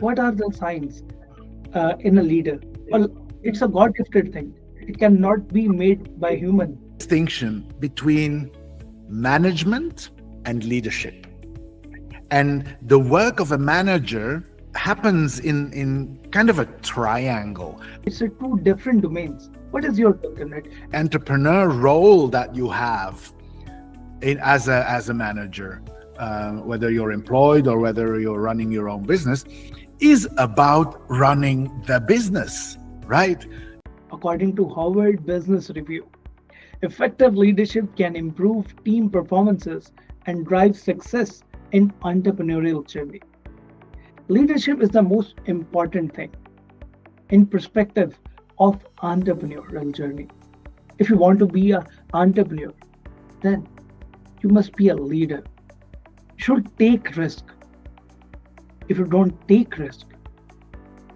What are the signs in a leader? Well, it's a God gifted thing. It cannot be made by human. Distinction between management and leadership. And the work of a manager happens in kind of a triangle. It's a two different domains. What is your take on it? Entrepreneur role that you have as a manager, whether you're employed or whether you're running your own business, is about running the business, right? According to Harvard Business Review, effective leadership can improve team performances and drive success in entrepreneurial journey. Leadership is the most important thing in perspective of entrepreneurial journey. If you want to be an entrepreneur, then you must be a leader. You should take risk. If you don't take risk,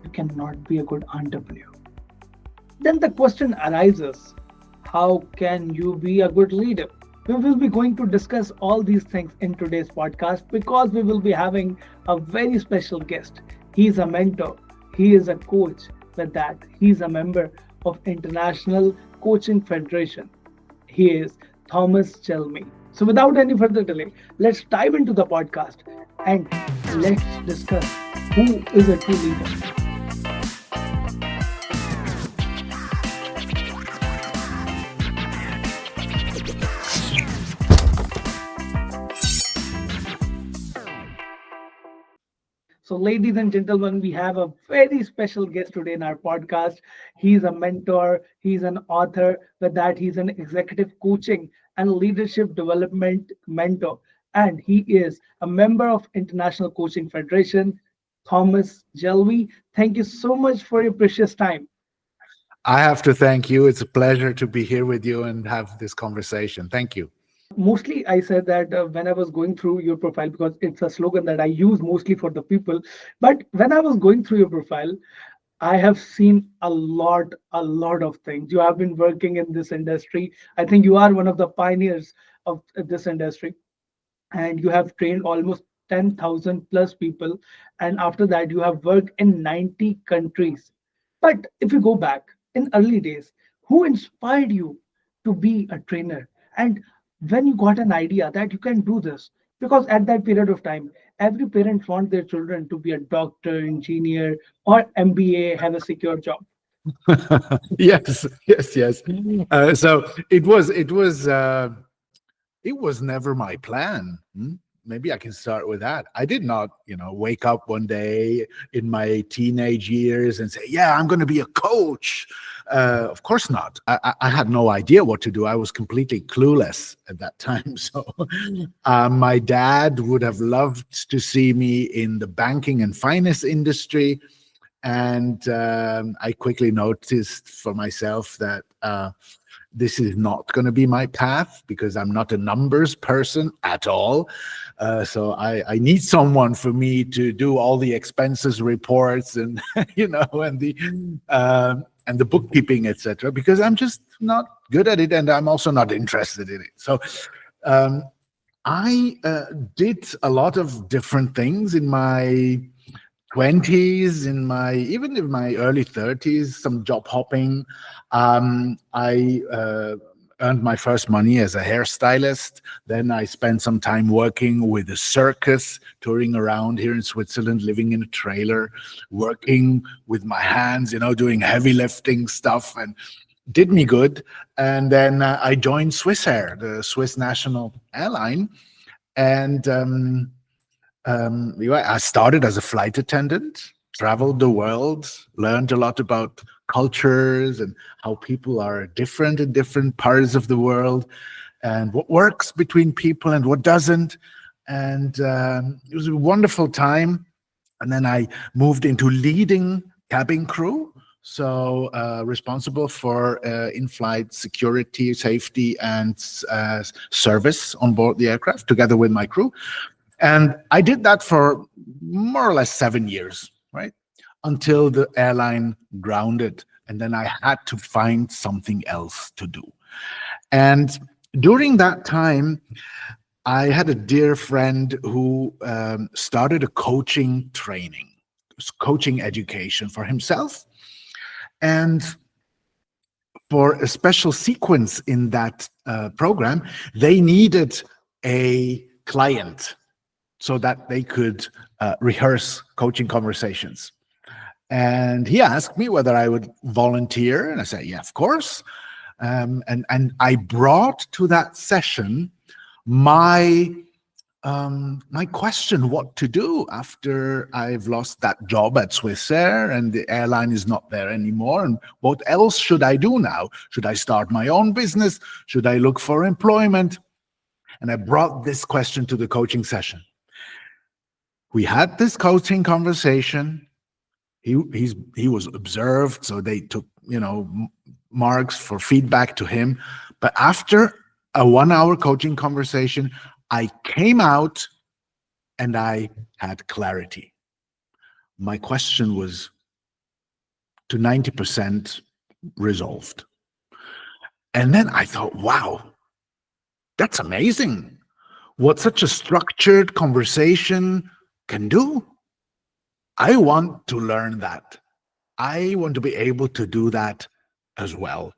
you cannot be a good entrepreneur. Then the question arises, how can you be a good leader? We will be going to discuss all these things in today's podcast because we will be having a very special guest. He is a mentor, he is a coach. With that, he is a member of International Coaching Federation. He is Thomas Gelmi. So without any further delay, let's dive into the podcast and let's discuss who is a true leader. So, ladies and gentlemen, we have a very special guest today in our podcast. He's a mentor, he's an author, with that, he's an executive coaching and leadership development mentor, and he is a member of International Coaching Federation. Thomas Jelvi, thank you so much for your precious time. I have to thank you. It's a pleasure to be here with you and have this conversation. Thank you. Mostly I said that when I was going through your profile, because it's a slogan that I use mostly for the people, but when I was going through your profile, I have seen a lot of things. You have been working in this industry. I think you are one of the pioneers of this industry, and you have trained almost 10,000 plus people, and after that you have worked in 90 countries. But if you go back in early days, who inspired you to be a trainer, and when you got an idea that you can do this? Because at that period of time, every parent wants their children to be a doctor, engineer, or MBA, have a secure job. Yes, yes, yes. So it was never my plan. Maybe I can start with that. I did not, wake up one day in my teenage years and say, "Yeah, I'm going to be a coach." Of course not. I had no idea what to do. I was completely clueless at that time. So, my dad would have loved to see me in the banking and finance industry, and I quickly noticed for myself that this is not going to be my path because I'm not a numbers person at all. So I need someone for me to do all the expenses reports and and the bookkeeping, etc. Because I'm just not good at it, and I'm also not interested in it. So um, I did a lot of different things in my 20s, even in my early 30s, some job hopping. I earned my first money as a hairstylist. Then I spent some time working with a circus, touring around here in Switzerland, living in a trailer, working with my hands, doing heavy lifting stuff, and did me good. And then I joined Swissair, the Swiss national airline, and I started as a flight attendant, traveled the world, learned a lot about cultures and how people are different in different parts of the world, and what works between people and what doesn't. And it was a wonderful time. And then I moved into leading cabin crew. So responsible for in-flight security, safety, and service on board the aircraft, together with my crew. And I did that for more or less 7 years, right? Until the airline grounded. And then I had to find something else to do. And during that time, I had a dear friend who started a coaching training. coaching education for himself. And for a special sequence in that program, they needed a client so that they could rehearse coaching conversations. And he asked me whether I would volunteer, and I said, "Yeah, of course." And I brought to that session my my question: what to do after I've lost that job at Swissair and the airline is not there anymore, and what else should I do now? Should I start my own business? Should I look for employment? And I brought this question to the coaching session. We had this coaching conversation. He was observed, so they took marks for feedback to him. But after a 1 hour coaching conversation, I came out and I had clarity. My question was to 90% resolved. And then I thought, wow, that's amazing what such a structured conversation can do. I want to learn that. I want to be able to do that as well.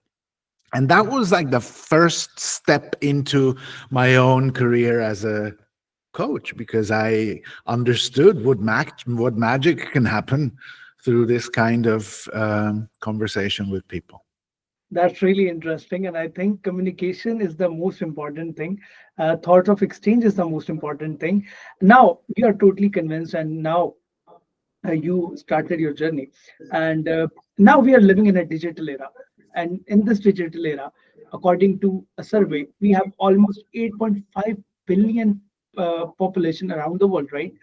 And that was like the first step into my own career as a coach, because I understood what magic can happen through this kind of conversation with people. That's really interesting. And I think communication is the most important thing. Thought of exchange is the most important thing. Now we are totally convinced, and now you started your journey. And now we are living in a digital era. And in this digital era, according to a survey, we have almost 8.5 billion population around the world, right?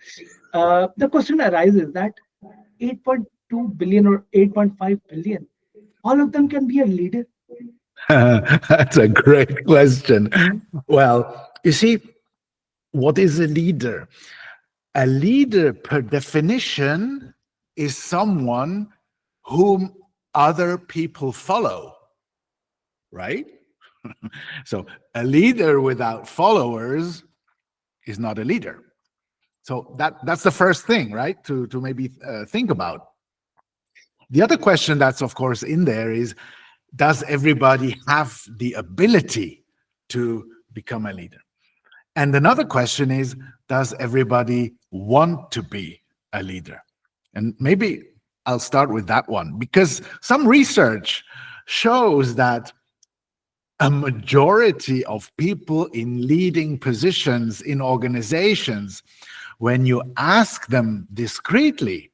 The question arises that 8.2 billion or 8.5 billion, all of them can be a leader. That's a great question. Well, you see, what is a leader? A leader, per definition, is someone whom other people follow, right? So a leader without followers is not a leader. So that's the first thing, right? To maybe think about. The other question that's of course in there is, does everybody have the ability to become a leader? And another question is, does everybody want to be a leader? And maybe I'll start with that one, because some research shows that a majority of people in leading positions in organizations, when you ask them discreetly,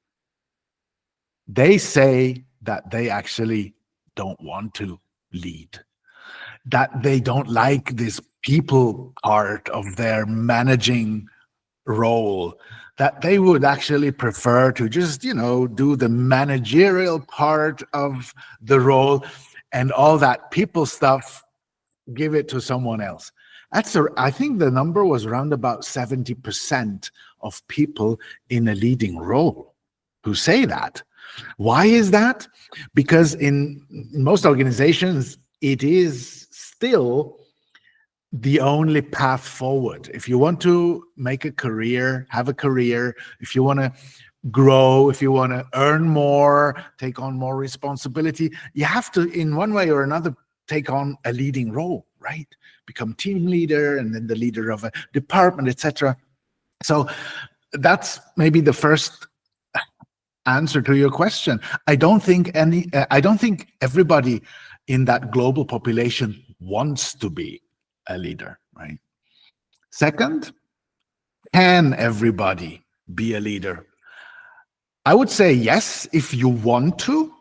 they say that they actually don't want to lead, that they don't like this people part of their managing role, that they would actually prefer to just, do the managerial part of the role, and all that people stuff, give it to someone else. I think the number was around about 70% of people in a leading role who say that. Why is that? Because in most organizations, it is still the only path forward. If you want to make a career, have a career, if you want to grow, if you want to earn more, take on more responsibility, you have to, in one way or another, take on a leading role, right? Become team leader and then the leader of a department, etc. So that's maybe the first answer to your question. I don't think everybody in that global population wants to be a leader, right? Second, can everybody be a leader? I would say yes. If you want to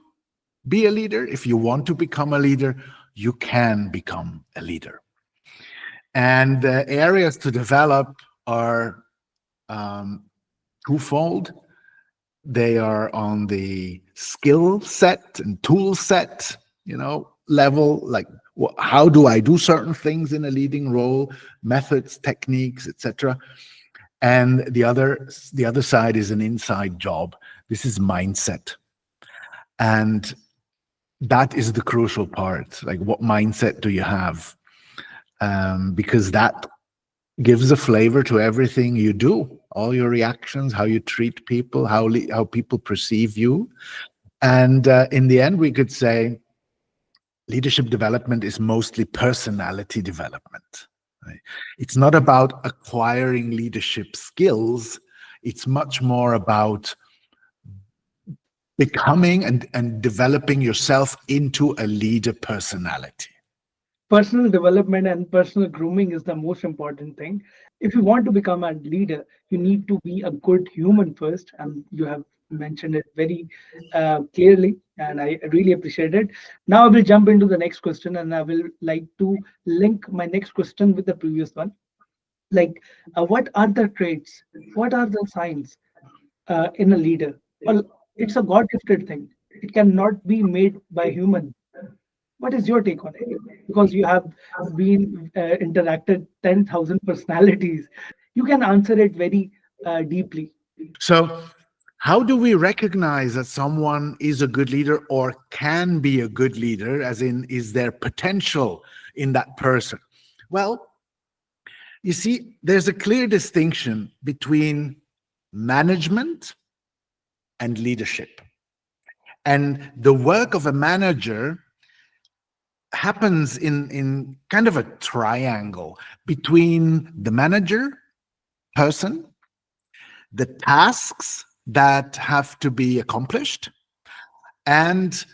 be a leader, if you want to become a leader, you can become a leader. And the areas to develop are twofold. They are on the skill set and tool set, level, like how do I do certain things in a leading role, methods, techniques, etc. And the other side is an inside job. This is mindset. And that is the crucial part. Like, what mindset do you have? Because that gives a flavor to everything you do, all your reactions, how you treat people, how people perceive you. And in the end, we could say leadership development is mostly personality development. Right? It's not about acquiring leadership skills. It's much more about becoming and developing yourself into a leader personality. Personal development and personal grooming is the most important thing. If you want to become a leader, you need to be a good human first, and you have mentioned it very clearly, and I really appreciate it. Now I will jump into the next question, and I will like to link my next question with the previous one. Like, what are the traits? What are the signs in a leader? Well, it's a God-gifted thing. It cannot be made by human. What is your take on it? Because you have been interacted 10,000 personalities, you can answer it very deeply. So, how do we recognize that someone is a good leader or can be a good leader, as in, is there potential in that person? Well, you see, there's a clear distinction between management and leadership. And the work of a manager happens in kind of a triangle between the manager person, the tasks that have to be accomplished, and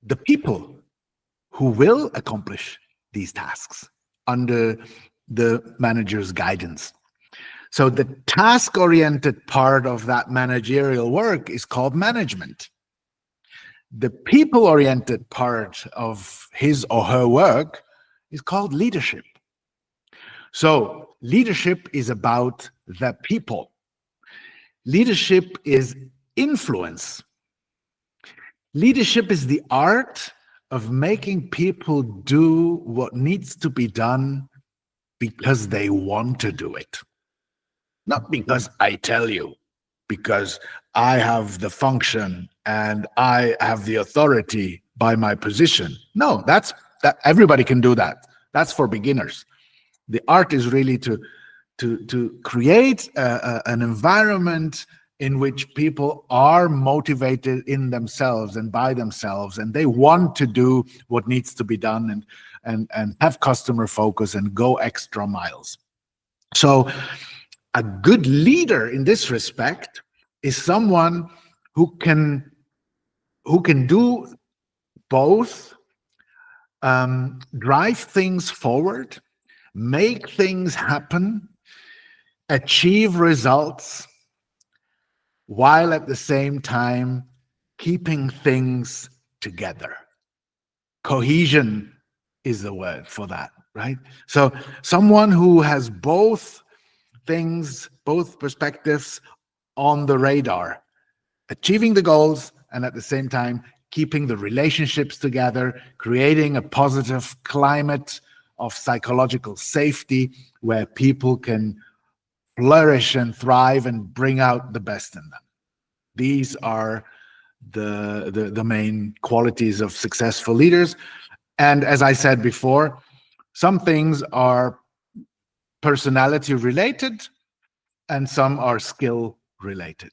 the people who will accomplish these tasks under the manager's guidance. So the task oriented part of that managerial work is called management. The people oriented part of his or her work is called leadership. So leadership is about the people. Leadership is influence. Leadership is the art of making people do what needs to be done because they want to do it. Not because I tell you, because I have the function and I have the authority by my position. No, that everybody can do that. That's for beginners. The art is really to create an environment in which people are motivated in themselves and by themselves, and they want to do what needs to be done, and have customer focus and go extra miles. So a good leader in this respect is someone who can do both, drive things forward, make things happen, achieve results, while at the same time keeping things together. Cohesion is the word for that, right? So someone who has both things, both perspectives on the radar, achieving the goals and at the same time keeping the relationships together, creating a positive climate of psychological safety where people can flourish and thrive and bring out the best in them. These are the main qualities of successful leaders. And as I said before, some things are personality related and some are skill related.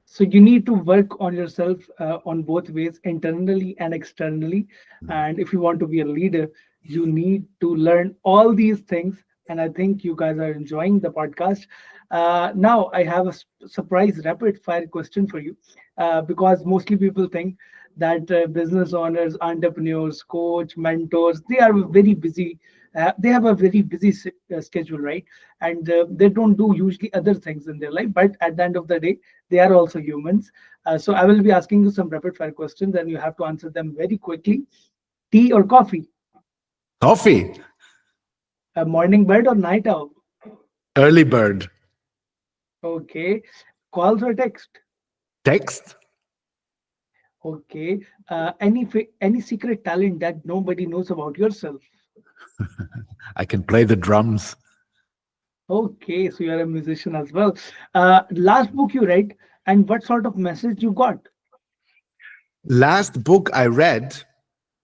So you need to work on yourself on both ways, internally and externally. And if you want to be a leader, you need to learn all these things. And I think you guys are enjoying the podcast. Now I have a surprise rapid fire question for you, because mostly people think that business owners, entrepreneurs, coach, mentors, they are very busy. They have a very busy schedule, right? And they don't do usually other things in their life. But at the end of the day, they are also humans. So I will be asking you some rapid fire questions, and you have to answer them very quickly. Tea or coffee? Coffee, A morning bird or night owl? early bird, Okay. Calls or text? text. Okay. Any secret talent that nobody knows about yourself? I can play the drums. Okay, so you're a musician as well. Last book you read, and what sort of message you got? Last book I read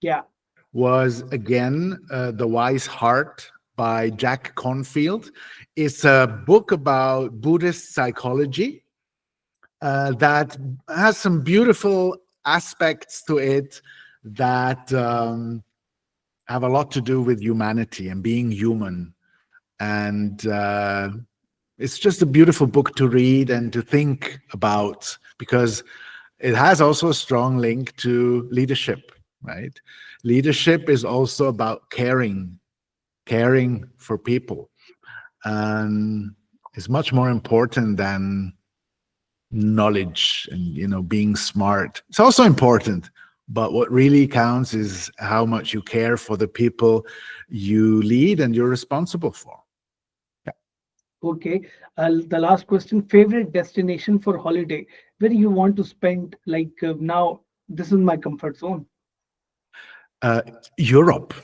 Yeah. was again The Wise Heart by Jack Confield. It's a book about Buddhist psychology that has some beautiful aspects to it that have a lot to do with humanity and being human. And it's just a beautiful book to read and to think about, because it has also a strong link to leadership, right? Leadership is also about caring for people, and it's much more important than knowledge and being smart. It's also important, but what really counts is how much you care for the people you lead and you're responsible for. Yeah. Okay. The last question, favorite destination for holiday, where you want to spend, like now, this is my comfort zone. uh, Europe.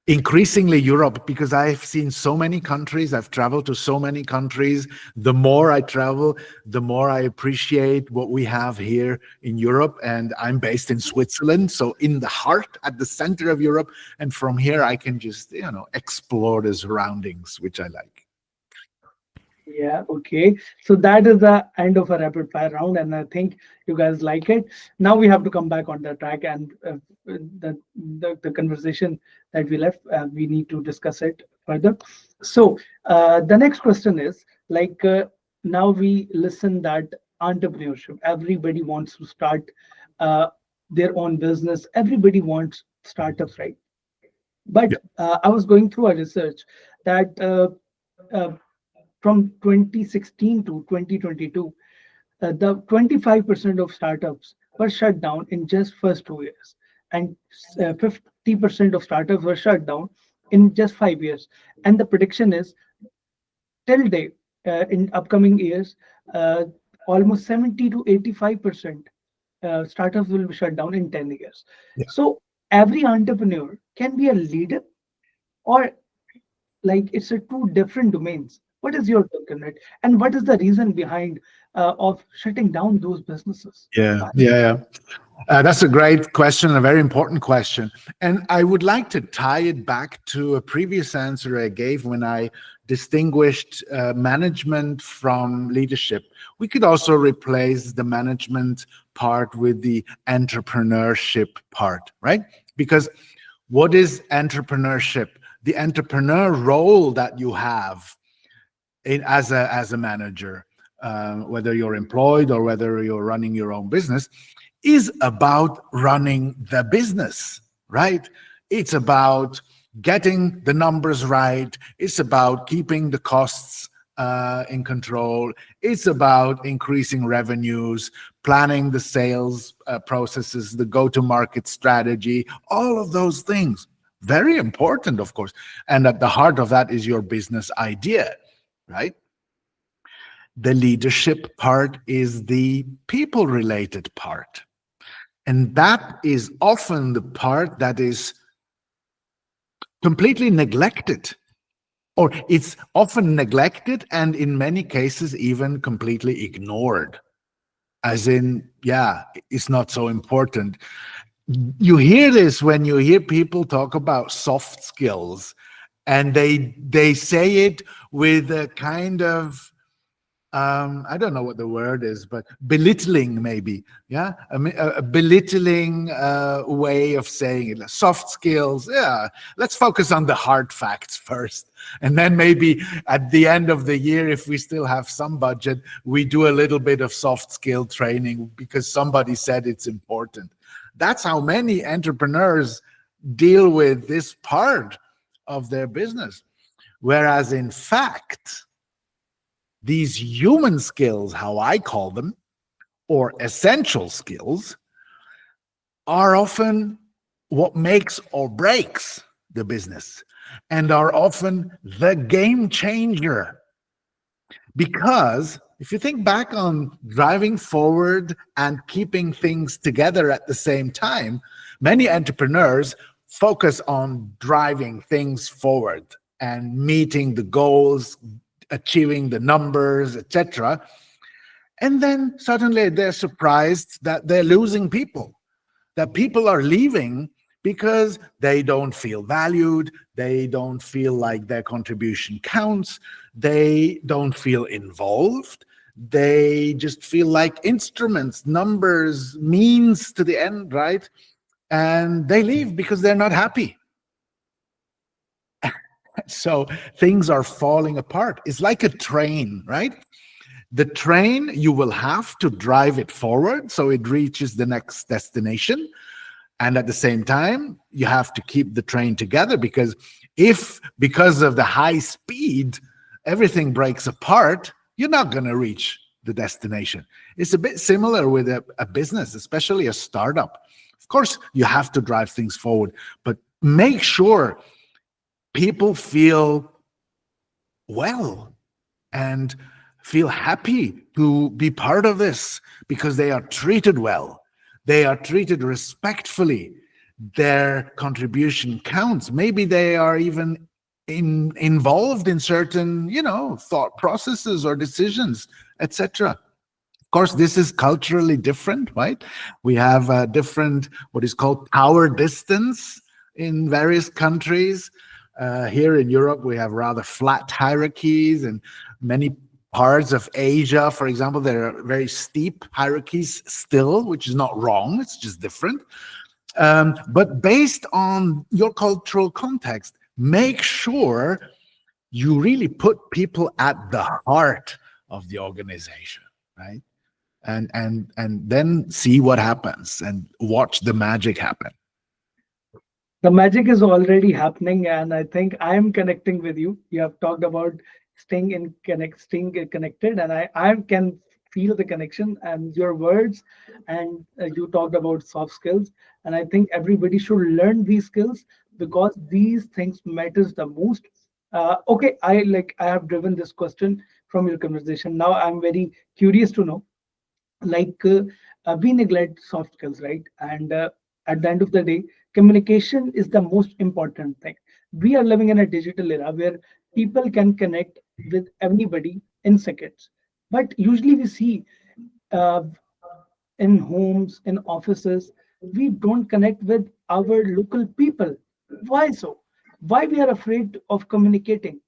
Increasingly Europe, because I've seen so many countries, I've traveled to so many countries. The more I travel, the more I appreciate what we have here in Europe. And I'm based in Switzerland, so in the heart, at the center of Europe. And from here, I can just, explore the surroundings, which I like. Yeah, okay. So that is the end of a rapid fire round, and I think you guys like it. Now we have to come back on the track, and the conversation that we left, we need to discuss it further. So the next question is like now we listen that entrepreneurship. Everybody wants to start uh, their own business. Everybody wants startups, right? But Yeah. I was going through a research that. Uh, from 2016 to 2022, the 25% of startups were shut down in just first 2 years, and 50% of startups were shut down in just 5 years. And the prediction is till date, in upcoming years, uh, almost 70 to 85% startups will be shut down in 10 years. Yeah. So every entrepreneur can be a leader, or like it's a two different domains. What is your take on it, and what is the reason behind of shutting down those businesses? Yeah, yeah, yeah. That's a great question, a very important question. And I would like to tie it back to a previous answer I gave when I distinguished management from leadership. We could also replace the management part with the entrepreneurship part, right? Because what is entrepreneurship? The entrepreneur role that you have as a manager, whether you're employed or whether you're running your own business, is about running the business, right? It's about getting the numbers right. It's about keeping the costs in control. It's about increasing revenues, planning the sales processes, the go-to-market strategy, all of those things. Very important, of course. And at the heart of that is your business idea, right? The leadership part is the people related part. And that is often the part that is completely neglected, or it's often neglected and in many cases even completely ignored. As in, yeah, it's not so important. You hear this when you hear people talk about soft skills, and they say it with a kind of I don't know what the word is, but belittling maybe, yeah, a belittling way of saying it. Like soft skills, yeah. Let's focus on the hard facts first, and then maybe at the end of the year, if we still have some budget, we do a little bit of soft skill training because somebody said it's important. That's how many entrepreneurs deal with this part of their business, whereas in fact these human skills, how I call them, or essential skills, are often what makes or breaks the business and are often the game changer. Because if you think back on driving forward and keeping things together at the same time, many entrepreneurs focus on driving things forward and meeting the goals, achieving the numbers, etc. And then suddenly they're surprised that they're losing people, that people are leaving because they don't feel valued, they don't feel like their contribution counts, they don't feel involved, they just feel like instruments, numbers, means to the end, right? And they leave because they're not happy. So things are falling apart. It's like a train, right? The train, you will have to drive it forward so it reaches the next destination. And at the same time, you have to keep the train together, because if, because of the high speed, everything breaks apart, you're not going to reach the destination. It's a bit similar with a business, especially a startup. Of course, you have to drive things forward, but make sure people feel well and feel happy to be part of this, because they are treated well, they are treated respectfully, their contribution counts. Maybe they are even involved in certain, thought processes or decisions, etc. Of course, this is culturally different, right? We have a different, what is called power distance in various countries. Here in Europe, we have rather flat hierarchies, and many parts of Asia, for example, there are very steep hierarchies still, which is not wrong, it's just different. But based on your cultural context, make sure you really put people at the heart of the organization, right? And then see what happens and watch the magic happen. The magic is already happening, and I think I am connecting with you. You have talked about staying connected, and I can feel the connection and your words. And you talked about soft skills, and I think everybody should learn these skills because these things matters the most. Okay, I have driven this question from your conversation. Now I'm very curious to know, like we neglect soft skills, right? And at the end of the day, communication is the most important thing. We are living in a digital era where people can connect with anybody in seconds, but usually we see, uh, in homes, in offices, we don't connect with our local people. Why so? Why we are afraid of communicating?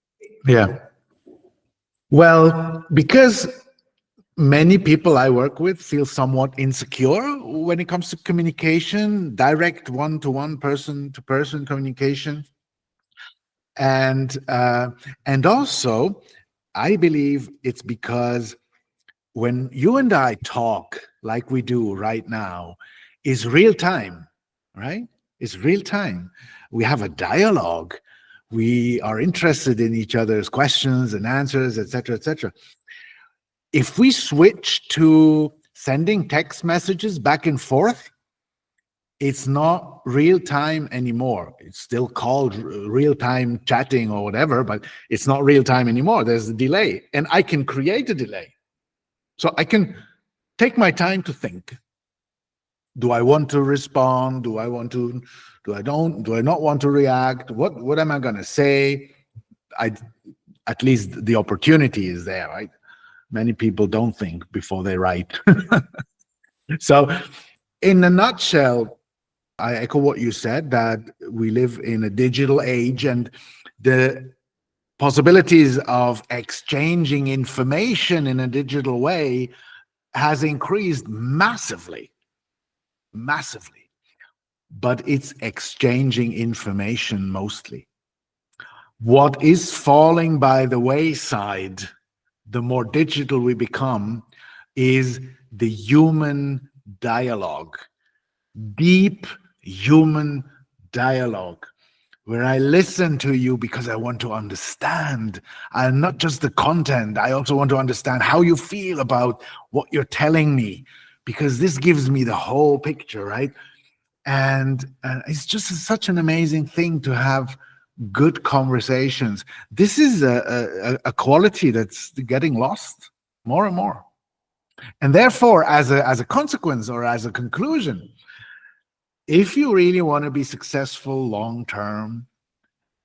Yeah. Well, because many people I work with feel somewhat insecure when it comes to communication, direct one-to-one, person-to-person communication, and also I believe it's because when you and I talk like we do right now, is real time, right? It's real time. We have a dialogue. We are interested in each other's questions and answers, etc., etc. If we switch to sending text messages back and forth, it's not real time anymore. It's still called real time chatting or whatever, but it's not real time anymore. There's a delay, and I can create a delay. So I can take my time to think. Do I want to respond? Do I want to? Do I not want to react? What am I going to say? I At least the opportunity is there, right? Many people don't think before they write. So, in a nutshell, I echo what you said, that we live in a digital age, and the possibilities of exchanging information in a digital way has increased massively, massively. But it's exchanging information mostly. What is falling by the wayside, the more digital we become, is the human dialogue, deep human dialogue, where I listen to you because I want to understand, and not just the content. I also want to understand how you feel about what you're telling me, because this gives me the whole picture, right? And it's just such an amazing thing to have good conversations. This is a quality that's getting lost more and more. And therefore, as a consequence or as a conclusion, if you really want to be successful long term,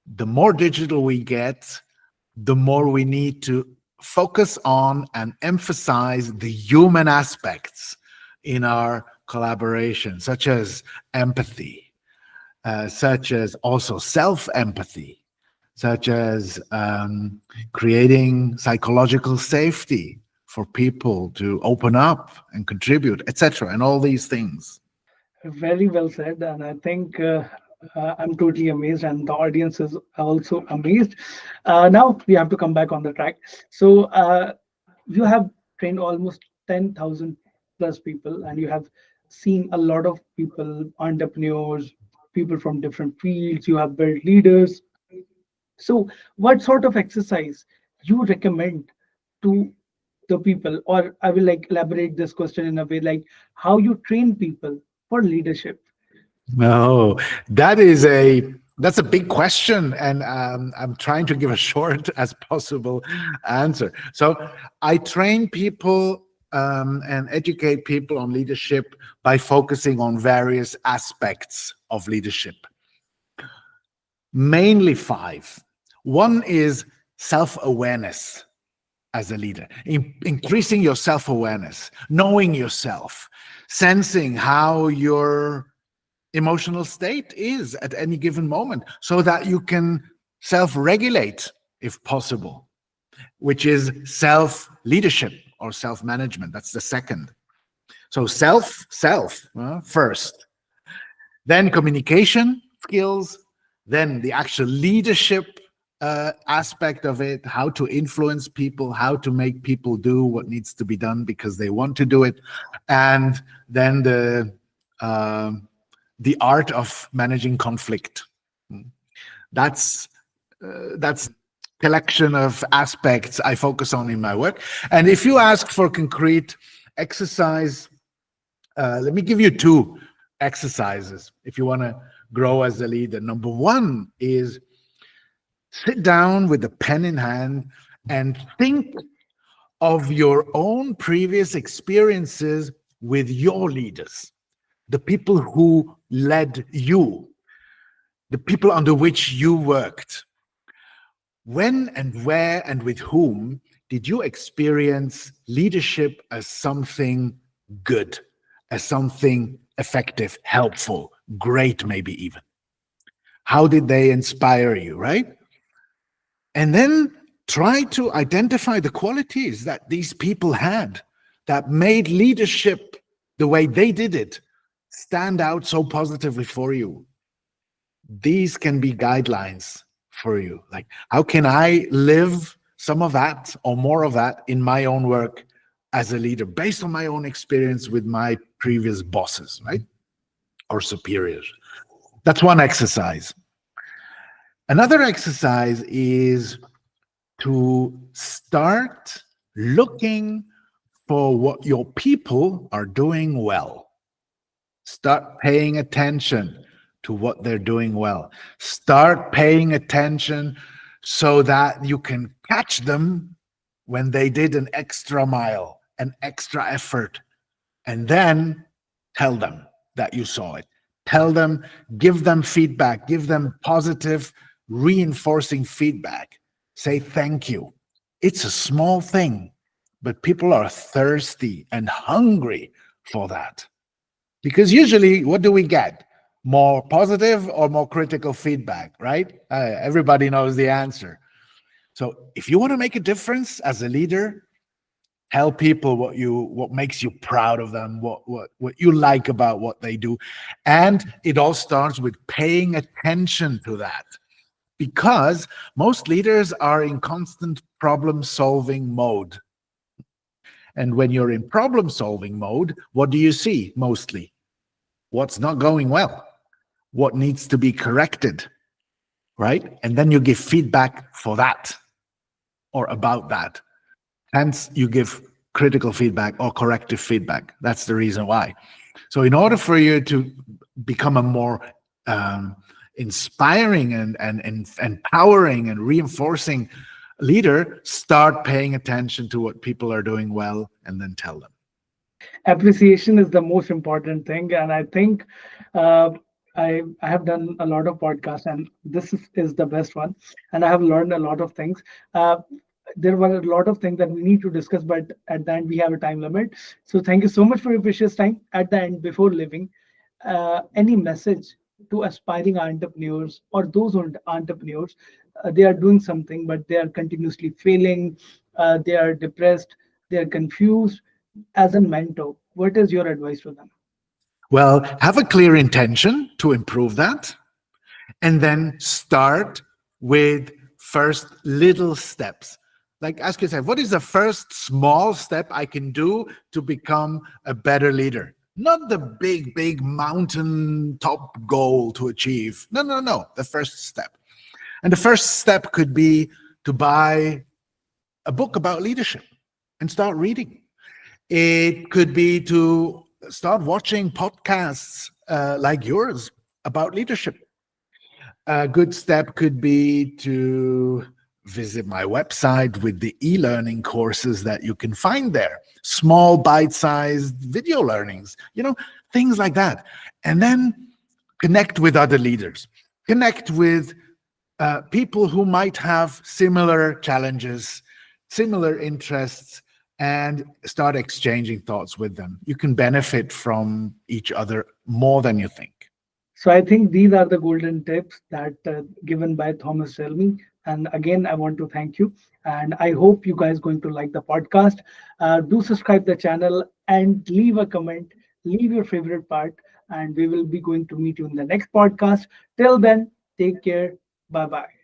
the more digital we get, the more we need to focus on and emphasize the human aspects in our collaboration, such as empathy, such as also self empathy, such as creating psychological safety for people to open up and contribute, etc., and all these things. Very well said, and I think I'm totally amazed, and the audience is also amazed. Now we have to come back on the track. So you have trained almost 10,000 plus people, and you have seen a lot of people, entrepreneurs, people from different fields. You have built leaders. So, what sort of exercise you recommend to the people, or I will like elaborate this question in a way like how you train people for leadership. No, that's a big question, and I'm trying to give a short as possible answer. So I train people and educate people on leadership by focusing on various aspects of leadership, mainly five. One is self-awareness as a leader, increasing your self-awareness, knowing yourself, sensing how your emotional state is at any given moment so that you can self regulate if possible, which is self leadership or self management. That's the second. So, first, then communication skills, then the actual leadership aspect of it, how to influence people, how to make people do what needs to be done because they want to do it, and then uh, the art of managing conflict. That's that's collection of aspects I focus on in my work. And if you ask for concrete exercise, let me give you two exercises if you want to grow as a leader. Number one is sit down with a pen in hand and think of your own previous experiences with your leaders, the people who led you, the people under which you worked. When and where and with whom did you experience leadership as something good, as something effective, helpful, great, maybe even? How did they inspire you, right? And then try to identify the qualities that these people had that made leadership the way they did it stand out so positively for you. These can be guidelines for you. Like, how can I live some of that or more of that in my own work as a leader based on my own experience with my previous bosses, right? Or superiors. That's one exercise. Another exercise is to start looking for what your people are doing well. Start paying attention to what they're doing well. Start paying attention so that you can catch them when they did an extra mile, an extra effort, and then tell them that you saw it. Tell them, give them feedback, give them positive, reinforcing feedback. Say thank you. It's a small thing, but people are thirsty and hungry for that. Because usually, what do we get? More positive or more critical feedback, right? Everybody knows the answer. So if you want to make a difference as a leader, tell people what makes you proud of them, what you like about what they do. And it all starts with paying attention to that. Because most leaders are in constant problem solving mode. And when you're in problem solving mode, what do you see mostly? What's not going well? What needs to be corrected? Right? And then you give feedback for that or about that. Hence, you give critical feedback or corrective feedback. That's the reason why. So, in order for you to become a more inspiring and empowering and reinforcing leader, start paying attention to what people are doing well and then tell them. Appreciation is the most important thing, and I think uh, I have done a lot of podcasts, and this is the best one, and I have learned a lot of things. There were a lot of things that we need to discuss, but at the end we have a time limit. So thank you so much for your precious time. At the end, before leaving, any message to aspiring entrepreneurs or those entrepreneurs, they are doing something but they are continuously failing, they are depressed, they are confused? As a mentor, what is your advice to them? Well, have a clear intention to improve that, and then start with first little steps. Like ask yourself, what is the first small step I can do to become a better leader? Not the big mountain top goal to achieve. No, no, no. The first step. And the first step could be to buy a book about leadership and start reading. It could be to start watching podcasts like yours about leadership. A good step could be to visit my website with the e-learning courses that you can find there, small bite-sized video learnings, things like that. And then connect with other leaders, connect with people who might have similar challenges, similar interests, and start exchanging thoughts with them. You can benefit from each other more than you think. So I think these are the golden tips that given by Thomas Selmy. And again, I want to thank you. And I hope you guys going to like the podcast. Do subscribe the channel and leave a comment. Leave your favorite part, and we will be going to meet you in the next podcast. Till then, take care. Bye bye.